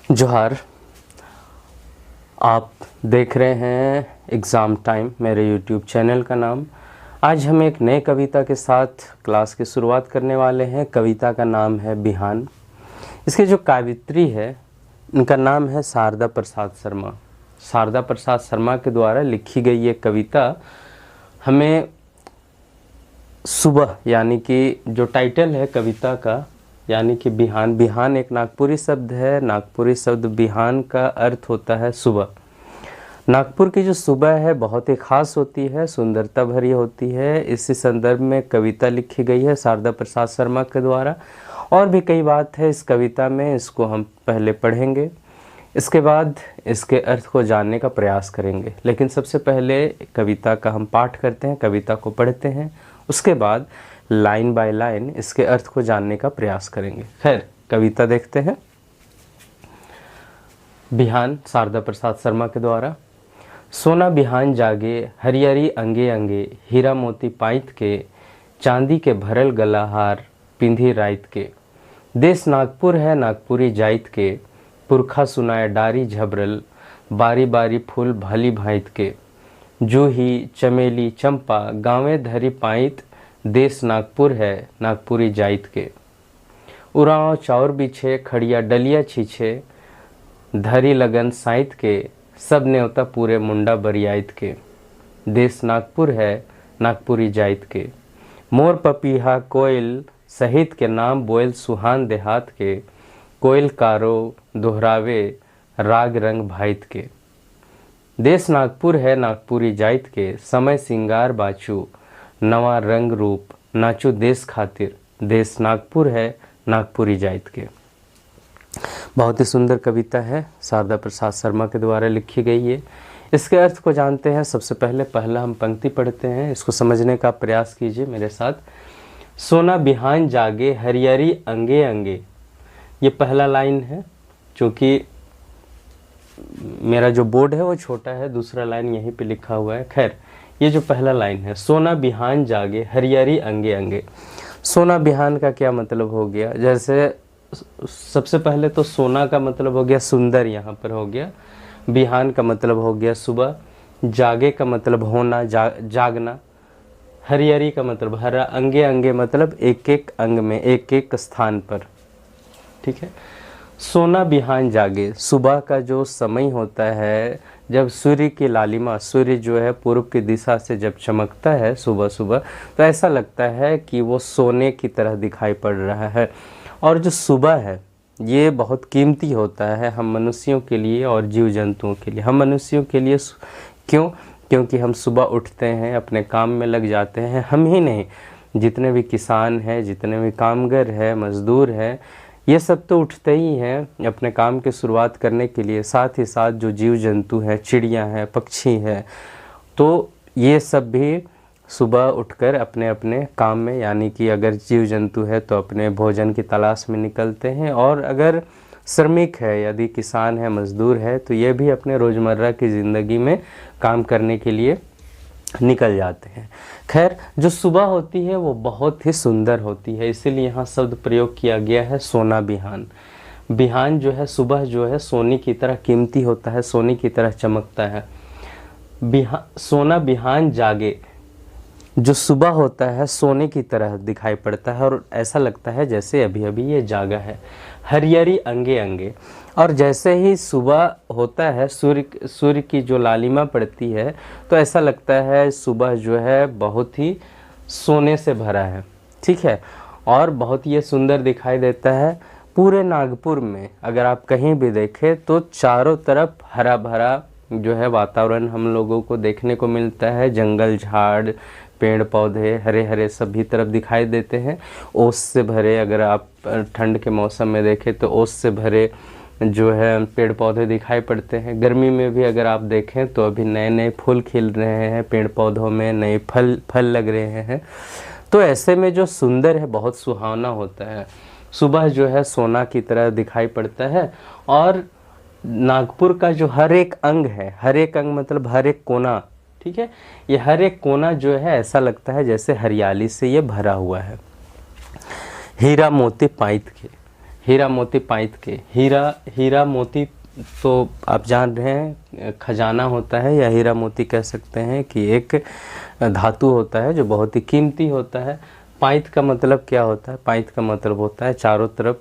जोहार। आप देख रहे हैं एग्ज़ाम टाइम, मेरे यूट्यूब चैनल का नाम। आज हम एक नए कविता के साथ क्लास की शुरुआत करने वाले हैं। कविता का नाम है बिहान। इसके जो काव्यत्री है इनका नाम है शारदा प्रसाद शर्मा। शारदा प्रसाद शर्मा के द्वारा लिखी गई ये कविता हमें सुबह यानी कि जो टाइटल है कविता का यानी कि बिहान। बिहान एक नागपुरी शब्द है। नागपुरी शब्द बिहान का अर्थ होता है सुबह। नागपुर की जो सुबह है बहुत ही ख़ास होती है, सुंदरता भरी होती है। इसी संदर्भ में कविता लिखी गई है शारदा प्रसाद शर्मा के द्वारा। और भी कई बात है इस कविता में, इसको हम पहले पढ़ेंगे, इसके बाद इसके अर्थ को जानने का प्रयास करेंगे। लेकिन सबसे पहले कविता का हम पाठ करते हैं, कविता को पढ़ते हैं, उसके बाद लाइन बाय लाइन इसके अर्थ को जानने का प्रयास करेंगे। खैर, कविता देखते हैं। बिहान शारदा प्रसाद शर्मा के द्वारा। सोना बिहान जागे, हरियरी अंगे अंगे, हीरा मोती पाइत के, चांदी के भरल गलाहार पिंधी राइत के। देश नागपुर है नागपुरी जाइत के, पुरखा सुनाए डारी झबरल, बारी बारी फूल भली भाइत के। जूही चमेली चंपा गाँवे धरी पाइत, देश नागपुर है नागपुरी जाइत के। उराव चाउर बिछे, खड़िया डलिया छीछे, धरी लगन साइत के, सब न्योता पूरे मुंडा बरियाइत के। देश नागपुर है नागपुरी जाइत के। मोर पपीहा कोयल सहित के नाम बोयल सुहान देहात के, कोयल कारो दोहरावे राग रंग भाइत के। देश नागपुर है नागपुरी जाइत के, समय सिंगार बाचू नवा रंग रूप नाचू देश खातिर, देश नागपुर है नागपुरी जाइत के। बहुत ही सुंदर कविता है, शारदा प्रसाद शर्मा के द्वारा लिखी गई है। इसके अर्थ को जानते हैं। सबसे पहले पहला हम पंक्ति पढ़ते हैं, इसको समझने का प्रयास कीजिए मेरे साथ। सोना बिहान जागे, हरियरी अंगे अंगे, ये पहला लाइन है। क्योंकि मेरा जो बोर्ड है वो छोटा है, दूसरा लाइन यहीं पे लिखा हुआ है। खैर, ये जो पहला लाइन है, सोना बिहान जागे हरियरी अंगे अंगे। सोना बिहान का क्या मतलब हो गया? जैसे सबसे पहले तो सोना का मतलब हो गया सुंदर, यहाँ पर हो गया। बिहान का मतलब हो गया सुबह। जागे का मतलब होना, जागना। हरियरी का मतलब हरा। अंगे अंगे मतलब एक एक अंग में, एक एक स्थान पर। ठीक है। सोना बिहान जागे, सुबह का जो समय होता है, जब सूर्य की लालिमा, सूर्य जो है पूर्व की दिशा से जब चमकता है सुबह सुबह, तो ऐसा लगता है कि वो सोने की तरह दिखाई पड़ रहा है। और जो सुबह है ये बहुत कीमती होता है हम मनुष्यों के लिए और जीव जंतुओं के लिए। हम मनुष्यों के लिए क्यों? क्योंकि हम सुबह उठते हैं, अपने काम में लग जाते हैं। हम ही नहीं, जितने भी किसान हैं, जितने भी कामगर हैं, मजदूर हैं, ये सब तो उठते ही हैं अपने काम की शुरुआत करने के लिए। साथ ही साथ जो जीव जंतु हैं, चिड़ियाँ हैं, पक्षी हैं, तो ये सब भी सुबह उठकर अपने अपने काम में, यानी कि अगर जीव जंतु है तो अपने भोजन की तलाश में निकलते हैं, और अगर श्रमिक है, यदि किसान है, मजदूर है, तो ये भी अपने रोज़मर्रा की ज़िंदगी में काम करने के लिए निकल जाते हैं। खैर, जो सुबह होती है वो बहुत ही सुंदर होती है, इसीलिए यहाँ शब्द प्रयोग किया गया है सोना बिहान। बिहान जो है, सुबह जो है सोने की तरह कीमती होता है, सोने की तरह चमकता है। सोना बिहान जागे, जो सुबह होता है सोने की तरह दिखाई पड़ता है और ऐसा लगता है जैसे अभी अभी ये जागा है। हरियरी अंगे अंगे, और जैसे ही सुबह होता है, सूर्य की जो लालिमा पड़ती है, तो ऐसा लगता है सुबह जो है बहुत ही सोने से भरा है। ठीक है। और बहुत ये सुंदर दिखाई देता है। पूरे नागपुर में अगर आप कहीं भी देखें तो चारों तरफ हरा भरा जो है वातावरण हम लोगों को देखने को मिलता है। जंगल झाड़ पेड़ पौधे हरे हरे सभी तरफ दिखाई देते हैं। ओस से भरे, अगर आप ठंड के मौसम में देखें तो ओस से भरे जो है पेड़ पौधे दिखाई पड़ते हैं। गर्मी में भी अगर आप देखें तो अभी नए नए फूल खिल रहे हैं, पेड़ पौधों में नए फल लग रहे हैं। तो ऐसे में जो सुंदर है, बहुत सुहावना होता है। सुबह जो है सोना की तरह दिखाई पड़ता है। और नागपुर का जो हर एक अंग है, हर एक अंग मतलब हर एक कोना, ठीक है, ये हर एक कोना जो है ऐसा लगता है जैसे हरियाली से ये भरा हुआ है। हीरा मोती पाइत के, हीरा मोती पाइत के। हीरा मोती तो आप जान रहे हैं खजाना होता है, या हीरा मोती कह सकते हैं कि एक धातु होता है जो बहुत ही कीमती होता है। पाइत का मतलब क्या होता है? पाइत का मतलब होता है चारों तरफ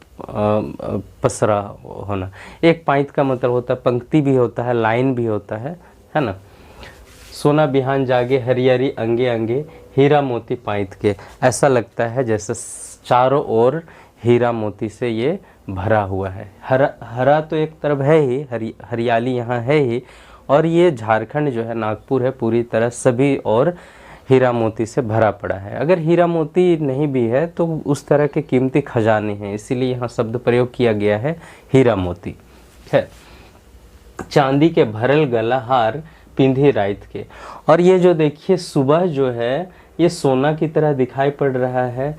पसरा होना। एक पाइत का मतलब होता है पंक्ति भी होता है, लाइन भी होता है ना। सोना बिहान जागे हरियारी अंगे अंगे हीरा मोती पाइत के। ऐसा लगता है जैसे चारों ओर हीरा मोती से ये भरा हुआ है। हरा तो एक तरफ है ही, हरियाली यहाँ है ही, और ये झारखंड जो है, नागपुर है, पूरी तरह सभी और हीरा मोती से भरा पड़ा है। अगर हीरा मोती नहीं भी है तो उस तरह के कीमती खजाने हैं, इसीलिए यहाँ शब्द प्रयोग किया गया है हीरा मोती है। चांदी के भरल गला हार पिंधी रात के। और ये जो देखिए सुबह जो है ये सोना की तरह दिखाई पड़ रहा है,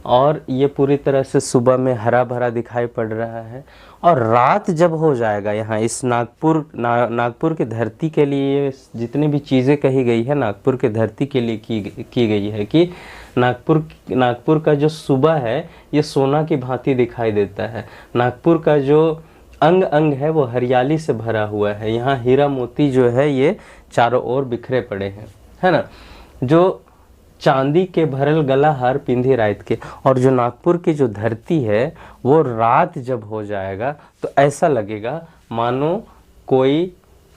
और ये पूरी तरह से सुबह में हरा भरा दिखाई पड़ रहा है। और रात जब हो जाएगा, यहाँ इस नागपुर की धरती के लिए जितनी भी चीज़ें कही गई है नागपुर के धरती के लिए की गई है कि नागपुर का जो सुबह है ये सोना की भांति दिखाई देता है। नागपुर का जो अंग अंग है वो हरियाली से भरा हुआ है। यहाँ हीरा मोती जो है ये चारों ओर बिखरे पड़े हैं, है ना। जो चांदी के भरल गला हार पिंधी रात के। और जो नागपुर की जो धरती है वो रात जब हो जाएगा तो ऐसा लगेगा मानो कोई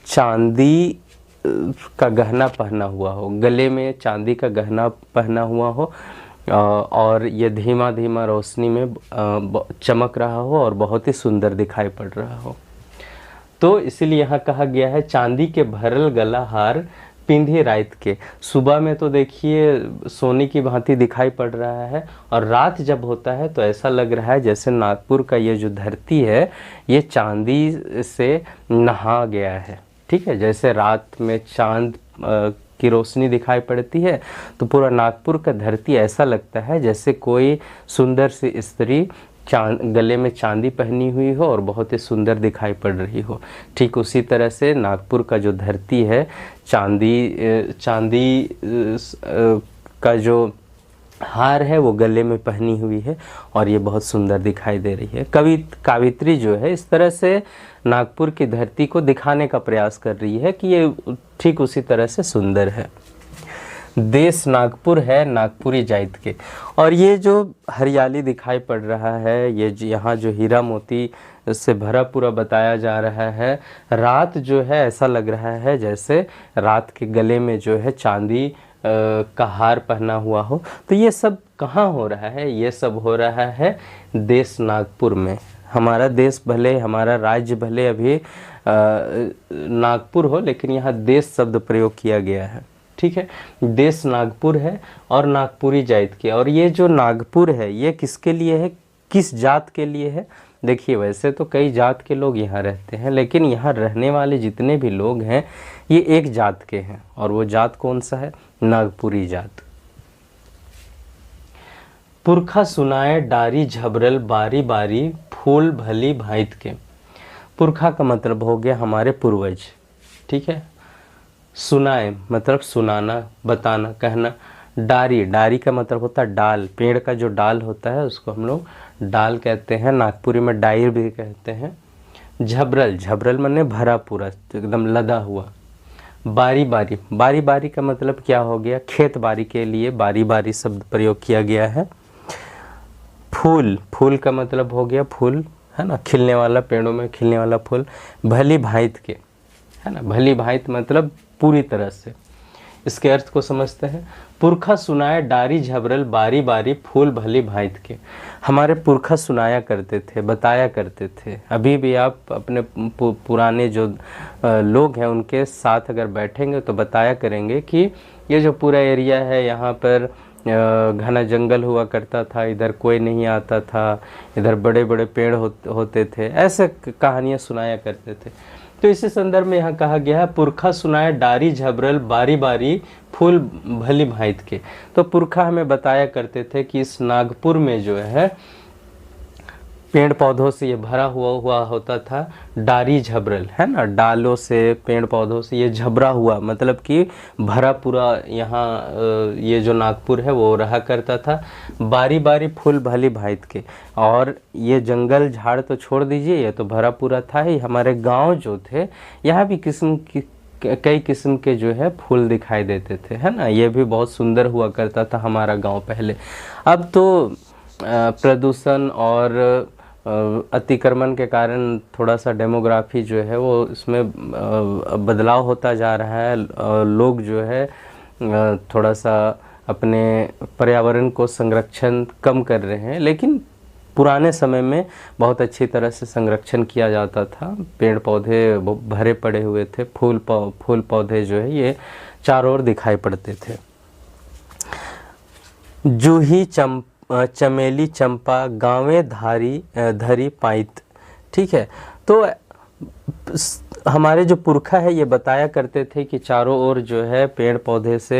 चांदी का गहना पहना हुआ हो, गले में चांदी का गहना पहना हुआ हो, और ये धीमा धीमा रोशनी में चमक रहा हो और बहुत ही सुंदर दिखाई पड़ रहा हो। तो इसीलिए यहाँ कहा गया है चांदी के भरल गला हार पिंधी रात के। सुबह में तो देखिए सोने की भांति दिखाई पड़ रहा है, और रात जब होता है तो ऐसा लग रहा है जैसे नागपुर का ये जो धरती है ये चांदी से नहा गया है। ठीक है, जैसे रात में चांद की रोशनी दिखाई पड़ती है तो पूरा नागपुर का धरती ऐसा लगता है जैसे कोई सुंदर सी स्त्री गले में चांदी पहनी हुई हो और बहुत ही सुंदर दिखाई पड़ रही हो। ठीक उसी तरह से नागपुर का जो धरती है चांदी का जो हार है वो गले में पहनी हुई है और ये बहुत सुंदर दिखाई दे रही है। कावित्री जो है इस तरह से नागपुर की धरती को दिखाने का प्रयास कर रही है कि ये ठीक उसी तरह से सुंदर है। देश नागपुर है नागपुरी जाइत के। और ये जो हरियाली दिखाई पड़ रहा है, ये यहाँ जो हीरा मोती से भरा पूरा बताया जा रहा है, रात जो है ऐसा लग रहा है जैसे रात के गले में जो है चांदी का हार पहना हुआ हो। तो ये सब कहाँ हो रहा है? ये सब हो रहा है देश नागपुर में। हमारा देश भले, हमारा राज्य भले अभी नागपुर हो, लेकिन यहाँ देश शब्द प्रयोग किया गया है। ठीक है, देश नागपुर है और नागपुरी जात के। और ये जो नागपुर है ये किसके लिए है, किस जात के लिए है? देखिए वैसे तो कई जात के लोग यहाँ रहते हैं, लेकिन यहाँ रहने वाले जितने भी लोग हैं ये एक जात के हैं। और वो जात कौन सा है? नागपुरी जात। पुरखा सुनाए डारी झबरल बारी बारी फूल भली भाइत के। पुरखा का मतलब हो गया हमारे पूर्वज। ठीक है, सुनाए मतलब सुनाना, बताना, कहना। डारी का मतलब होता है डाल, पेड़ का जो डाल होता है उसको हम लोग डाल कहते हैं, नागपुरी में डायर भी कहते हैं। झबरल माने भरा पूरा, एकदम लदा हुआ। बारी बारी का मतलब क्या हो गया? खेत बारी के लिए बारी बारी शब्द प्रयोग किया गया है। फूल का मतलब हो गया फूल, है ना, खिलने वाला, पेड़ों में खिलने वाला फूल। भली भांति के, है ना, भली भांति मतलब पूरी तरह से। इसके अर्थ को समझते हैं। पुरखा सुनाए डारी झबरल बारी बारी फूल भली भांति के। हमारे पुरखा सुनाया करते थे, बताया करते थे। अभी भी आप अपने पुराने जो लोग हैं उनके साथ अगर बैठेंगे तो बताया करेंगे कि ये जो पूरा एरिया है यहाँ पर घना जंगल हुआ करता था, इधर कोई नहीं आता था, इधर बड़े बड़े पेड़ होते थे, ऐसे कहानियाँ सुनाया करते थे। तो इसी संदर्भ में यहाँ कहा गया है पुरखा सुनाए डारी झबरल बारी बारी फूल भली भांति के। तो पुरखा हमें बताया करते थे कि इस नागपुर में जो है पेड़ पौधों से ये भरा हुआ हुआ होता था। डारी झबरल है ना, डालों से पेड़ पौधों से ये झबरा हुआ, मतलब कि भरा पूरा यहाँ ये जो नागपुर है वो रहा करता था। बारी बारी फूल भली भांति के, और ये जंगल झाड़ तो छोड़ दीजिए, ये तो भरा पूरा था ही। हमारे गांव जो थे यहाँ भी कई किस्म के जो है फूल दिखाई देते थे, है ना। ये भी बहुत सुंदर हुआ करता था हमारा गांव पहले। अब तो प्रदूषण और अतिक्रमण के कारण थोड़ा सा डेमोग्राफी जो है वो इसमें बदलाव होता जा रहा है। लोग जो है थोड़ा सा अपने पर्यावरण को संरक्षण कम कर रहे हैं, लेकिन पुराने समय में बहुत अच्छी तरह से संरक्षण किया जाता था। पेड़ पौधे भरे पड़े हुए थे, फूल पौधे जो है ये चारों ओर दिखाई पड़ते थे। जूही चमेली चंपा गाँवे धरी पाइत, ठीक है। तो हमारे जो पुरखा है ये बताया करते थे कि चारों ओर जो है पेड़ पौधे से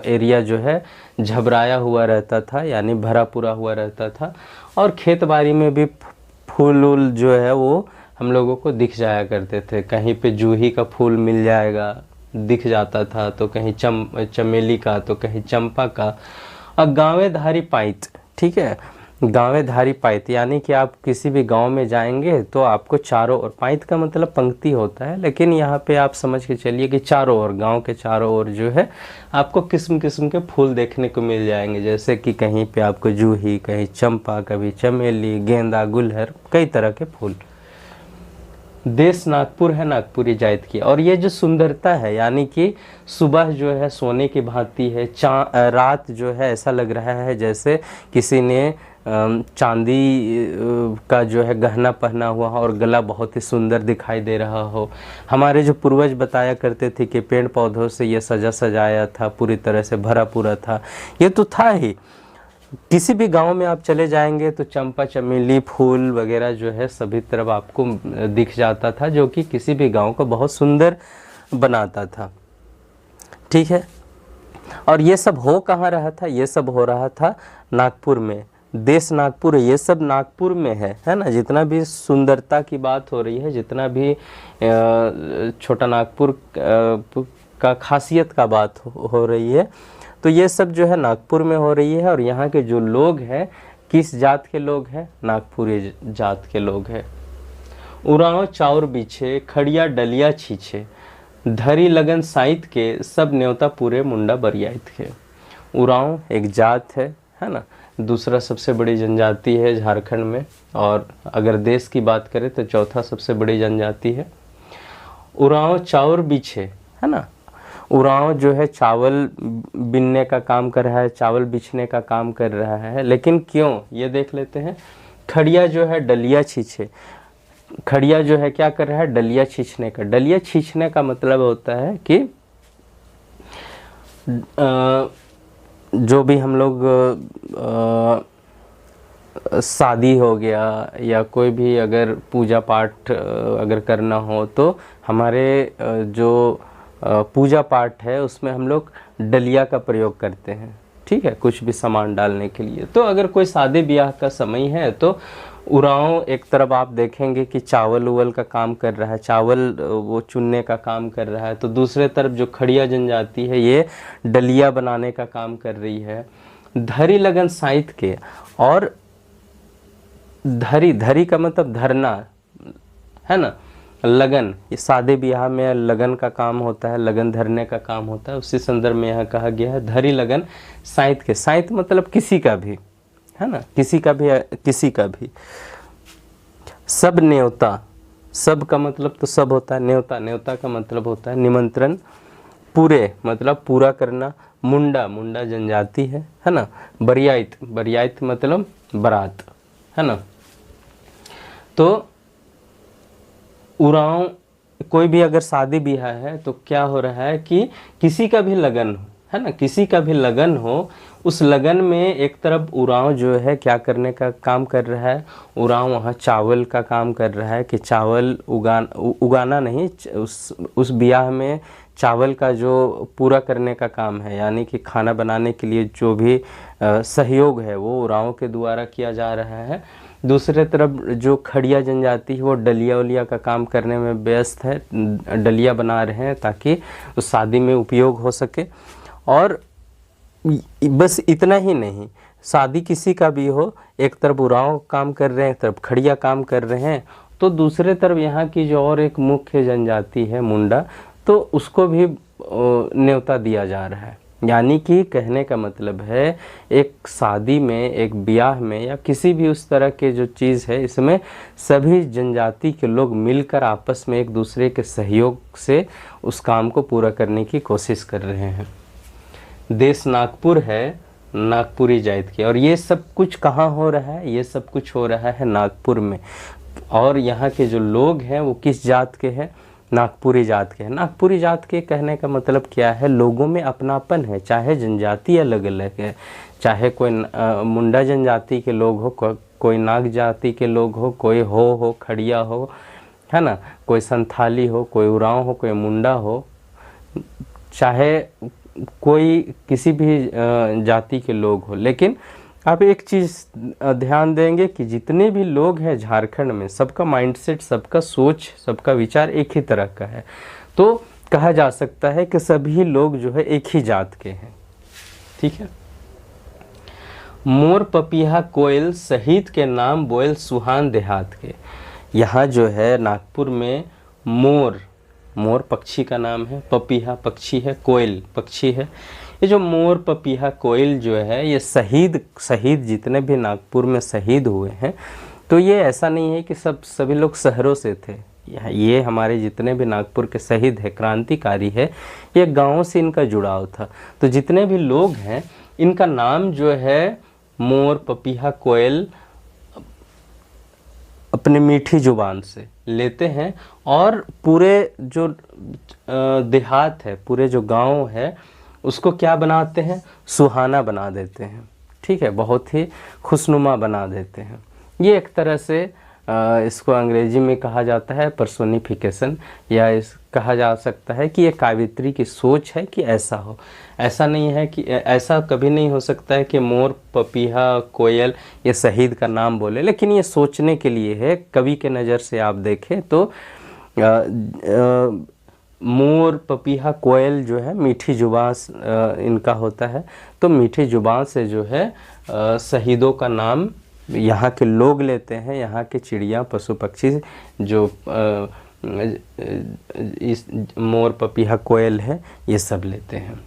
एरिया जो है झबराया हुआ रहता था, यानी भरा पूरा हुआ रहता था। और खेत बाड़ी में भी फूल जो है वो हम लोगों को दिख जाया करते थे। कहीं पे जूही का फूल मिल जाएगा, दिख जाता था, तो कहीं चमेली का, तो कहीं चंपा का। और गाँवे धारी पाइत, ठीक है, गाँवे धारी पाइत यानी कि आप किसी भी गांव में जाएंगे तो आपको चारों ओर, पाइत का मतलब पंक्ति होता है, लेकिन यहाँ पे आप समझ के चलिए कि चारों ओर, गांव के चारों ओर जो है आपको किस्म किस्म के फूल देखने को मिल जाएंगे। जैसे कि कहीं पे आपको जूही, कहीं चंपा, कभी चमेली, गेंदा, गुलहर, कई तरह के फूल। देश नागपुर है नागपुरी जात की। और ये जो सुंदरता है, यानी कि सुबह जो है सोने की भांति है, रात जो है ऐसा लग रहा है जैसे किसी ने चांदी का जो है गहना पहना हुआ हो और गला बहुत ही सुंदर दिखाई दे रहा हो। हमारे जो पूर्वज बताया करते थे कि पेड़ पौधों से ये सजाया था, पूरी तरह से भरा पूरा था। ये तो था ही। किसी भी गांव में आप चले जाएंगे तो चंपा, चमेली, फूल वगैरह जो है सभी तरफ आपको दिख जाता था, जो कि किसी भी गांव को बहुत सुंदर बनाता था, ठीक है। और ये सब हो कहाँ रहा था? ये सब हो रहा था नागपुर में। देश नागपुर, ये सब नागपुर में है ना। जितना भी सुंदरता की बात हो रही है, जितना भी छोटा नागपुर का खासियत का बात हो रही है, तो ये सब जो है नागपुर में हो रही है। और यहाँ के जो लोग हैं, किस जात के लोग हैं? नागपुरी जात के लोग हैं। उराव चाउर बिछे, खड़िया डलिया छीछे, धरी लगन साइत के, सब न्योता पूरे मुंडा बरियात के। उराव एक जात है ना। दूसरा सबसे बड़ी जनजाति है झारखंड में, और अगर देश की बात करें तो चौथा सबसे बड़ी जनजाति है। उराव चाउर बिछे, है ना। उराव जो है चावल बिनने का काम कर रहा है, चावल बिछने का काम कर रहा है, लेकिन क्यों, ये देख लेते हैं। खड़िया जो है डलिया छीछे, खड़िया जो है क्या कर रहा है? डलिया छींचने का। डलिया छींचने का मतलब होता है कि जो भी हम लोग शादी हो गया या कोई भी अगर पूजा पाठ अगर करना हो, तो हमारे जो पूजा पाठ है उसमें हम लोग डलिया का प्रयोग करते हैं, ठीक है, कुछ भी सामान डालने के लिए। तो अगर कोई शादी ब्याह का समय है तो उराव एक तरफ आप देखेंगे कि चावल उवल का काम कर रहा है, चावल वो चुनने का काम कर रहा है, तो दूसरे तरफ जो खड़िया जनजाति है ये डलिया बनाने का काम कर रही है। धरी लगन साइत के, और धरी का मतलब धरना, है ना। लगन, ये शादी ब्याह में लगन का काम होता है, लगन धरने का काम होता है, उसी संदर्भ में यहाँ कहा गया है धरी लगन साइत के। साइत मतलब किसी का भी, है ना, किसी का भी। सब न्योता, सब का मतलब तो सब होता है, न्योता का मतलब होता है निमंत्रण। पूरे मतलब पूरा करना। मुंडा जनजाति है ना। बरियात मतलब बारात, है ना। तो उराव कोई भी अगर शादी ब्याह है तो क्या हो रहा है कि किसी का भी लगन हो, है ना, किसी का भी लगन हो, उस लगन में एक तरफ उराव जो है क्या करने का काम कर रहा है? उराव वहाँ चावल का काम कर रहा है कि चावल उगाना नहीं, उस ब्याह में चावल का जो पूरा करने का काम है, यानी कि खाना बनाने के लिए जो भी सहयोग है वो उराव के द्वारा किया जा रहा है। दूसरे तरफ जो खड़िया जनजाति है वो डलिया उलिया का काम करने में व्यस्त है, डलिया बना रहे हैं ताकि उस शादी में उपयोग हो सके। और बस इतना ही नहीं, शादी किसी का भी हो, एक तरफ उरांव काम कर रहे हैं, एक तरफ खड़िया काम कर रहे हैं, तो दूसरे तरफ यहाँ की जो और एक मुख्य जनजाति है मुंडा, तो उसको भी न्योता दिया जा रहा है। यानी कि कहने का मतलब है एक शादी में, एक ब्याह में या किसी भी उस तरह के जो चीज़ है, इसमें सभी जनजाति के लोग मिलकर आपस में एक दूसरे के सहयोग से उस काम को पूरा करने की कोशिश कर रहे हैं। देश नागपुर है, नागपुरी जात के, और ये सब कुछ कहाँ हो रहा है? ये सब कुछ हो रहा है नागपुर में। और यहाँ के जो लोग हैं वो किस जात के हैं? नागपुरी जात के हैं। नागपुरी जात के कहने का मतलब क्या है? लोगों में अपनापन है, चाहे जनजाति अलग अलग है, चाहे कोई मुंडा जनजाति के लोग हो, कोई नाग जाति के लोग हो, कोई हो खड़िया हो, है ना, कोई संथाली हो, कोई उरांव हो, कोई मुंडा हो, चाहे कोई किसी भी जाति के लोग हो। लेकिन आप एक चीज़ ध्यान देंगे कि जितने भी लोग हैं झारखंड में, सबका माइंडसेट, सबका सोच, सबका विचार एक ही तरह का है। तो कहा जा सकता है कि सभी लोग जो है एक ही जात के हैं। ठीक है। मोर पपीहा कोयल शहीद के नाम बोयल सुहान देहात के। यहाँ जो है नागपुर में मोर पक्षी का नाम है, पपीहा पक्षी है, कोयल पक्षी है। ये जो मोर पपीहा कोयल जो है, ये शहीद जितने भी नागपुर में शहीद हुए हैं, तो ये ऐसा नहीं है कि सभी लोग शहरों से थे। ये हमारे जितने भी नागपुर के शहीद है, क्रांतिकारी है, ये गाँव से इनका जुड़ाव था। तो जितने भी लोग हैं, इनका नाम जो है मोर पपीहा कोयल अपने मीठी जुबान से लेते हैं, और पूरे जो देहात है, पूरे जो गांव है, उसको क्या बनाते हैं? सुहाना बना देते हैं। ठीक है, बहुत ही खुशनुमा बना देते हैं। ये एक तरह से इसको अंग्रेजी में कहा जाता है पर्सोनिफिकेशन, या कहा जा सकता है कि ये कावित्री की सोच है कि ऐसा हो। ऐसा नहीं है कि ऐसा कभी नहीं हो सकता है कि मोर पपीहा कोयल ये शहीद का नाम बोले, लेकिन ये सोचने के लिए है। कवि के नज़र से आप देखें तो मोर पपीहा कोयल जो है मीठी जुबान इनका होता है, तो मीठी जुबान से जो है शहीदों का नाम यहाँ के लोग लेते हैं। यहाँ के चिड़िया पशु पक्षी जो इस मोर पपीहा कोयल है, ये सब लेते हैं।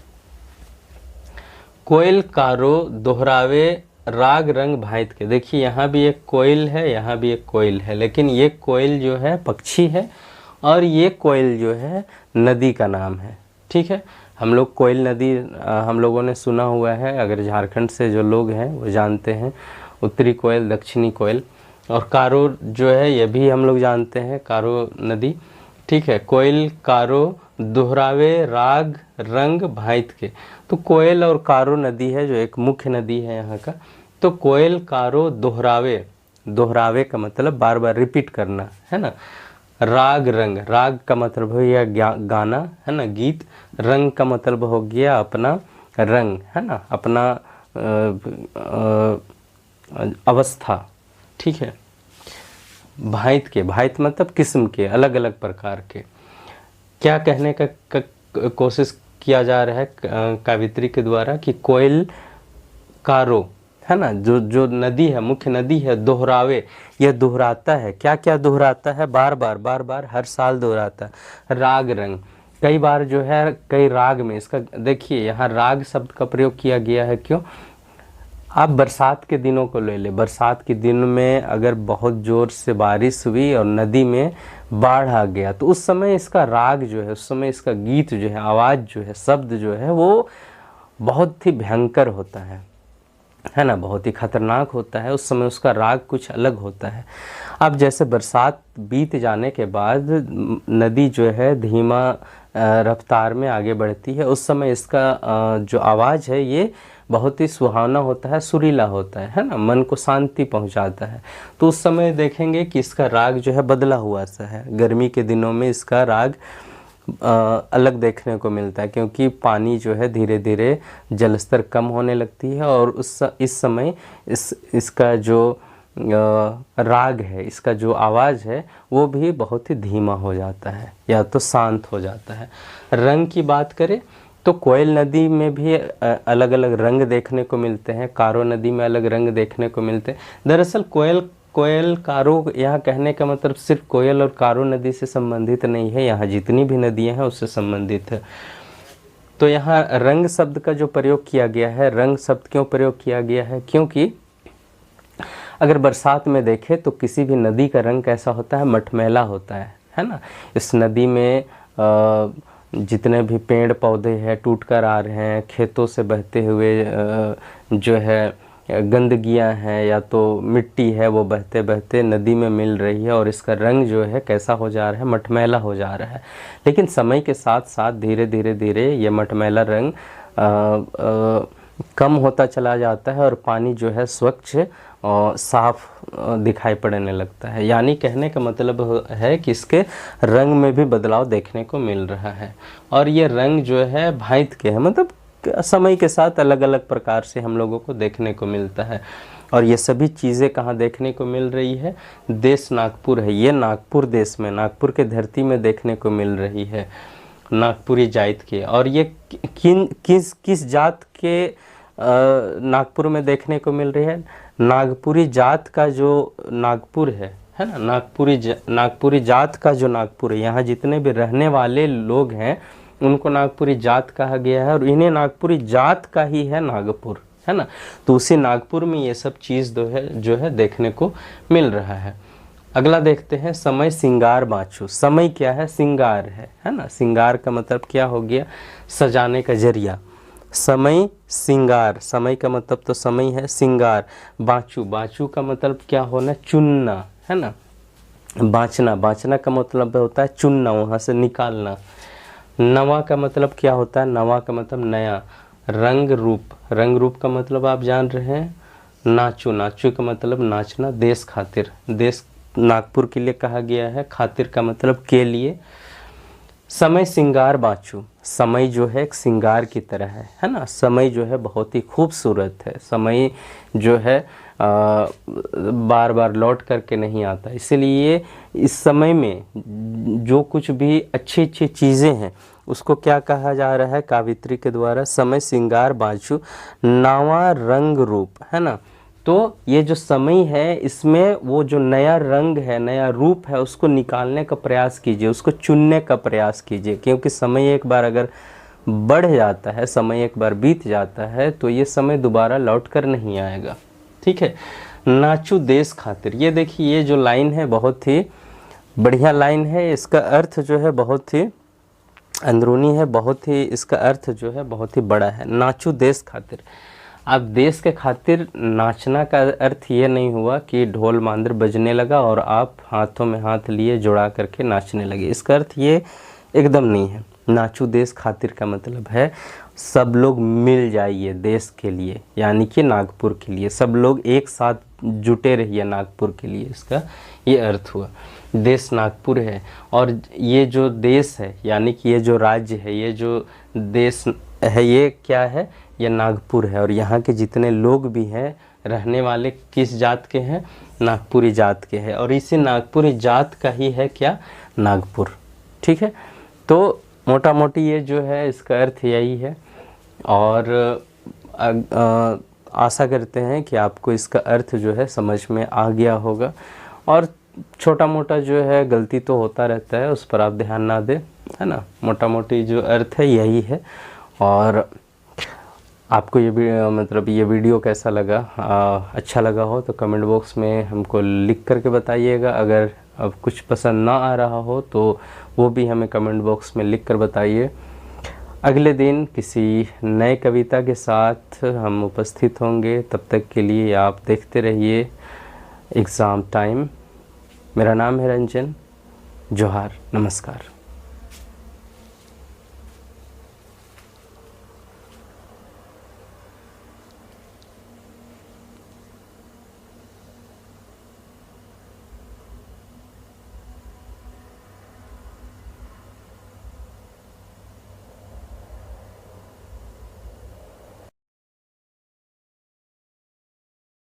कोयल कारो दोहरावे राग रंग भाइत के। देखिए यहाँ भी एक कोयल है, यहाँ भी एक कोयल है, लेकिन ये कोयल जो है पक्षी है और ये कोयल जो है नदी का नाम है। ठीक है, हम लोग कोयल नदी हम लोगों ने सुना हुआ है, अगर झारखंड से जो लोग हैं वो जानते हैं, उत्तरी कोयल, दक्षिणी कोयल। और कारो जो है ये भी हम लोग जानते हैं, कारो नदी। ठीक है, कोयल कारो दोहरावे राग रंग भाइत के। तो कोयल और कारो नदी है जो एक मुख्य नदी है यहाँ का। तो कोयल कारो दोहरावे, दोहरावे का मतलब बार बार रिपीट करना है ना। राग रंग, राग का मतलब हो गया गाना है ना, गीत। रंग का मतलब हो गया अपना रंग है ना, अपना अवस्था। ठीक है, भाइत के, भाइत मतलब किस्म के, अलग अलग प्रकार के। क्या कहने का कोशिश किया जा रहा है कावित्री के द्वारा कि कोयल कारो है ना, जो नदी है, मुख्य नदी है, दोहरावे, यह दोहराता है। क्या क्या दोहराता है? बार बार हर साल दोहराता है। राग रंग, कई बार जो है कई राग में, इसका देखिए यहाँ राग शब्द का प्रयोग किया गया है। क्यों? आप बरसात के दिनों को ले ले, बरसात के दिन में अगर बहुत ज़ोर से बारिश हुई और नदी में बाढ़ आ गया, तो उस समय इसका राग जो है, उस समय इसका गीत जो है, आवाज़ जो है, शब्द जो है, वो बहुत ही भयंकर होता है ना, बहुत ही खतरनाक होता है। उस समय उसका राग कुछ अलग होता है। अब जैसे बरसात बीत जाने के बाद नदी जो है धीमा रफ्तार में आगे बढ़ती है, उस समय इसका जो आवाज़ है ये बहुत ही सुहावना होता है, सुरीला होता है ना, मन को शांति पहुंचाता है। तो उस समय देखेंगे कि इसका राग जो है बदला हुआ सा है। गर्मी के दिनों में इसका राग अलग देखने को मिलता है, क्योंकि पानी जो है धीरे धीरे जलस्तर कम होने लगती है, और इस समय इसका जो राग है, इसका जो आवाज़ है वो भी बहुत ही धीमा हो जाता है या तो शांत हो जाता है। रंग की बात करें तो कोयल नदी में भी अलग अलग रंग देखने को मिलते हैं, कारो नदी में अलग रंग देखने को मिलते हैं। दरअसल कोयल कारो यहाँ कहने का मतलब सिर्फ कोयल और कारो नदी से संबंधित नहीं है, यहाँ जितनी भी नदियाँ हैं उससे संबंधित है। तो यहाँ रंग शब्द का जो प्रयोग किया गया है, रंग शब्द क्यों प्रयोग किया गया है, क्योंकि अगर बरसात में देखें तो किसी भी नदी का रंग कैसा होता है, मटमैला होता है ना। इस नदी में जितने भी पेड़ पौधे हैं टूट कर आ रहे हैं, खेतों से बहते हुए जो है गंदगियां हैं या तो मिट्टी है वो बहते बहते नदी में मिल रही है और इसका रंग जो है कैसा हो जा रहा है, मटमैला हो जा रहा है। लेकिन समय के साथ साथ धीरे धीरे धीरे ये मटमैला रंग कम होता चला जाता है और पानी जो है स्वच्छ और साफ दिखाई पड़ने लगता है। यानी कहने का मतलब है कि इसके रंग में भी बदलाव देखने को मिल रहा है और ये रंग जो है भांत के हैं, मतलब समय के साथ अलग अलग प्रकार से हम लोगों को देखने को मिलता है। और ये सभी चीज़ें कहाँ देखने को मिल रही है, देश नागपुर है, ये नागपुर देश में, नागपुर के धरती में देखने को मिल रही है, नागपुरी जात के। और ये किस जात के नागपुर में देखने को मिल रही है, नागपुरी जात का जो नागपुर है ना, नागपुरी जात का जो नागपुर है, यहाँ जितने भी रहने वाले लोग हैं उनको नागपुरी जात कहा गया है और इन्हें नागपुरी जात का ही है नागपुर, है ना। तो उसी नागपुर में ये सब चीज़ जो है देखने को मिल रहा है। अगला देखते हैं, समय सिंगार बाँचू। समय क्या है, सिंगार है ना। सिंगार का मतलब क्या हो गया, सजाने का जरिया। समय सिंगार, समय का मतलब तो समय है, सिंगार। बाँचू, बाँचू का मतलब क्या होना, चुनना, है ना। बाँचना, बाँचना का मतलब होता है चुनना, वहाँ से निकालना। नवा का मतलब क्या होता है, नवा का मतलब नया। रंग रूप, रंग रूप का मतलब आप जान रहे हैं, नाचू, नाचू का मतलब नाचना। देश खातिर, देश नागपुर के लिए कहा गया है, खातिर का मतलब के लिए। समय सिंगार बाँचू, समय जो है एक सिंगार की तरह है ना। समय जो है बहुत ही खूबसूरत है, समय जो है बार बार लौट करके नहीं आता, इसीलिए इस समय में जो कुछ भी अच्छी अच्छी चीज़ें हैं उसको क्या कहा जा रहा है कावित्री के द्वारा, समय सिंगार बाँचू नावा रंग रूप, है ना। तो ये जो समय है इसमें वो जो नया रंग है, नया रूप है, उसको निकालने का प्रयास कीजिए, उसको चुनने का प्रयास कीजिए, क्योंकि समय एक बार अगर बढ़ जाता है, समय एक बार बीत जाता है तो ये समय दोबारा लौट कर नहीं आएगा, ठीक है। नाचू देश खातिर, ये देखिए ये जो लाइन है बहुत ही बढ़िया लाइन है, इसका अर्थ जो है बहुत ही अंदरूनी है, बहुत ही इसका अर्थ जो है बहुत ही बड़ा है। नाचू देश खातिर, अब देश के खातिर नाचना का अर्थ ये नहीं हुआ कि ढोल मांदर बजने लगा और आप हाथों में हाथ लिए जुड़ा करके नाचने लगे, इसका अर्थ ये एकदम नहीं है। नाचू देश खातिर का मतलब है सब लोग मिल जाइए देश के लिए, यानी कि नागपुर के लिए, सब लोग एक साथ जुटे रहिए नागपुर के लिए, इसका ये अर्थ हुआ। देश नागपुर है और ये जो देश है यानी कि ये जो राज्य है, ये जो देश है, ये क्या है, ये नागपुर है। और यहाँ के जितने लोग भी हैं रहने वाले किस जात के हैं, नागपुरी जात के हैं, और इसी नागपुरी जात का ही है क्या, नागपुर, ठीक है। तो मोटा मोटी ये जो है इसका अर्थ यही है और आशा करते हैं कि आपको इसका अर्थ जो है समझ में आ गया होगा। और छोटा मोटा जो है गलती तो होता रहता है, उस पर आप ध्यान ना दें, है ना। मोटा मोटी जो अर्थ है यही है। और आपको ये भी मतलब ये वीडियो कैसा लगा, अच्छा लगा हो तो कमेंट बॉक्स में हमको लिख करके बताइएगा। अगर अब कुछ पसंद ना आ रहा हो तो वो भी हमें कमेंट बॉक्स में लिख कर बताइए। अगले दिन किसी नए कविता के साथ हम उपस्थित होंगे, तब तक के लिए आप देखते रहिए एग्ज़ाम टाइम। मेरा नाम है रंजन। जोहार, नमस्कार।